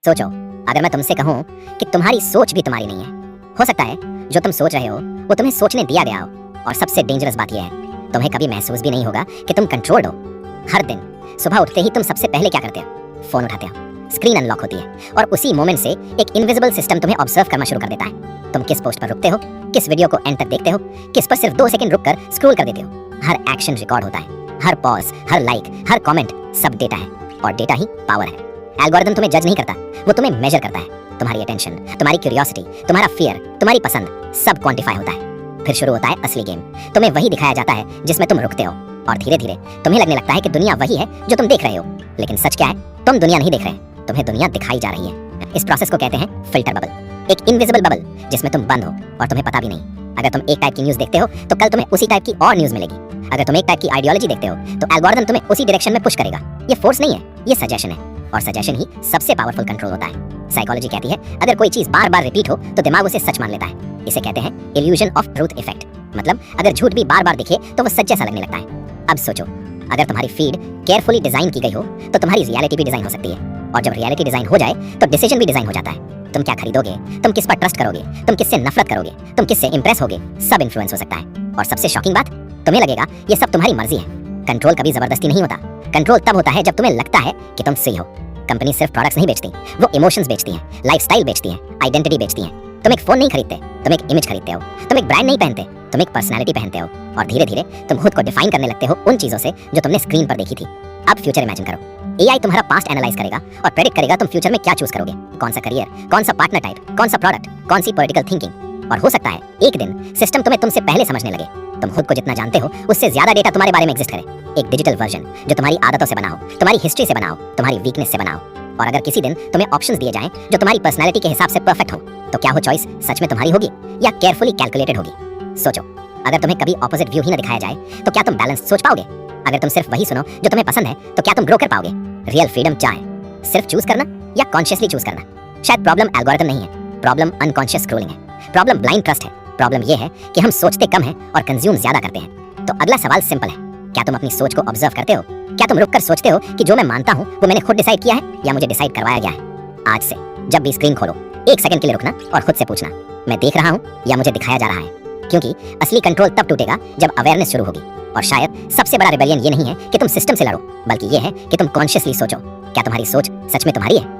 सोचो, अगर मैं तुमसे कहूं कि तुम्हारी सोच भी तुम्हारी नहीं है। हो सकता है जो तुम सोच रहे हो वो तुम्हें सोचने दिया गया हो। और सबसे डेंजरस बात यह है, तुम्हें कभी महसूस भी नहीं होगा कि तुम कंट्रोल्ड हो। हर दिन सुबह उठते ही तुम सबसे पहले क्या करते हो? फोन उठाते हो, स्क्रीन अनलॉक होती है और उसी मोमेंट से एक इनविजिबल सिस्टम तुम्हें ऑब्जर्व करना शुरू कर देता है। तुम किस पोस्ट पर रुकते हो, किस वीडियो को एंड तक देखते हो, किस पर सिर्फ 2 सेकंड रुककर स्क्रॉल कर देते हो। हर एक्शन रिकॉर्ड होता है, हर पॉज, हर लाइक, हर कमेंट, सब डेटा है और डेटा ही पावर है। एल्गोरिथम तुम्हें जज नहीं करता, वो तुम्हें मेजर करता है। तुम्हारी अटेंशन, तुम्हारी क्यूरियोसिटी, तुम्हारा फियर, तुम्हारी पसंद, सब क्वांटिफाई होता है। फिर शुरू होता है असली गेम। तुम्हें वही दिखाया जाता है जिसमें तुम रुकते हो और धीरे धीरे तुम्हें लगने लगता है कि दुनिया वही है जो तुम देख रहे हो। लेकिन सच क्या है? तुम दुनिया नहीं देख रहे, तुम्हें दुनिया दिखाई जा रही है। इस प्रोसेस को कहते हैं फिल्टर बबल, एक इनविजिबल बबल जिसमें तुम बंद हो और तुम्हें पता भी नहीं। अगर तुम एक टाइप की न्यूज़ देखते हो तो कल तुम्हें उसी टाइप की और न्यूज़ मिलेगी। अगर तुम एक टाइप की आइडियोलॉजी देखते हो तो एल्गोरिथम तुम्हें उसी डायरेक्शन में पुश करेगा। ये फोर्स नहीं है, ये सजेशन है और सजेशन ही सबसे पावरफुल कंट्रोल होता है। साइकोलॉजी कहती है अगर कोई चीज बार बार रिपीट हो तो दिमाग उसे सच मान लेता है। इसे कहते हैं इल्यूजन ऑफ ट्रूथ इफेक्ट, मतलब अगर झूठ भी बार बार दिखे तो वो सच जैसा लगने लगता है। अब सोचो, अगर तुम्हारी फीड केयरफुली डिजाइन की गई हो तो तुम्हारी रियलिटी भी डिजाइन हो सकती है। और जब रियलिटी डिजाइन हो जाए तो डिसीजन भी डिजाइन हो जाता है। तुम क्या खरीदोगे, तुम किस पर ट्रस्ट करोगे, तुम किससे नफरत करोगे, तुम किससे इंप्रेस होगे, सब इन्फ्लुएंस हो सकता है। और सबसे शॉकिंग बात, तुम्हें लगेगा ये सब तुम्हारी मर्जी है। कंट्रोल कभी जबरदस्ती नहीं होता। कंट्रोल तब होता है जब तुम्हें लगता है कि तुम सही हो। कंपनी सिर्फ प्रोडक्ट्स नहीं बेचती, वो इमोशंस बेचती हैं, लाइफस्टाइल बेचती हैं, आइडेंटिटी बेचती हैं। तुम एक फोन नहीं खरीदते, तुम एक इमेज खरीदते हो। तुम एक ब्रांड नहीं पहनते, तुम एक पर्सनालिटी पहनते हो। और धीरे धीरे तुम खुद को डिफाइन करने लगते हो उन चीजों से जो तुमने स्क्रीन पर देखी थी। अब फ्यूचर इमेजिन करो, एआई तुम्हारा पास्ट एनालाइज करेगा और प्रेडिक्ट करेगा तुम फ्यूचर में क्या चूज करोगे, कौन सा करियर, कौन सा पार्टनर टाइप, कौन सा प्रोडक्ट, कौन सी पॉलिटिकल थिंकिंग। और हो सकता है एक दिन सिस्टम तुम्हें तुमसे पहले समझने लगे। तुम खुद को जितना जानते हो उससे ज्यादा डेटा तुम्हारे बारे में एग्जिस्ट करे। एक डिजिटल वर्जन जो तुम्हारी आदतों से बना हो, तुम्हारी हिस्ट्री से बना हो, तुम्हारी वीकनेस से बना हो। और अगर किसी दिन तुम्हें ऑप्शंस दिए जाएं जो तुम्हारी पर्सनालिटी के हिसाब से परफेक्ट हो, तो क्या वो चॉइस सच में तुम्हारी होगी या केयरफुली कैलकुलेटेड होगी? सोचो, अगर तुम्हें कभी ऑपोजिट व्यू ही न दिखाया जाए तो क्या तुम बैलेंस सोच पाओगे? अगर तुम सिर्फ वही सुनो जो तुम्हें पसंद है तो क्या तुम ग्रो कर पाओगे? रियल फ्रीडम क्या है? सिर्फ चूज करना या कॉन्शियसली चूज करना? शायद प्रॉब्लम एल्गोरिथम नहीं है, प्रॉब्लम अनकॉन्शियस स्क्रॉलिंग है, प्रॉब्लम ब्लाइंड ट्रस्ट है। प्रॉब्लम ये है कि हम सोचते कम हैं और कंज्यूम ज्यादा करते हैं। तो अगला सवाल सिंपल है, क्या तुम अपनी सोच को ऑब्जर्व करते हो? क्या तुम रुक कर सोचते हो कि जो मैं मानता हूँ वो मैंने खुद डिसाइड किया है या मुझे डिसाइड करवाया गया है? आज से जब भी स्क्रीन खोलो, 1 सेकंड के लिए रुकना और खुद से पूछना, मैं देख रहा हूँ या मुझे दिखाया जा रहा है? क्योंकि असली कंट्रोल तब टूटेगा जब अवेयरनेस शुरू होगी। और शायद सबसे बड़ा रिबेलियन ये नहीं है कि तुम सिस्टम से लड़ो, बल्कि ये है कि तुम कॉन्शियसली सोचो, क्या तुम्हारी सोच सच में तुम्हारी है?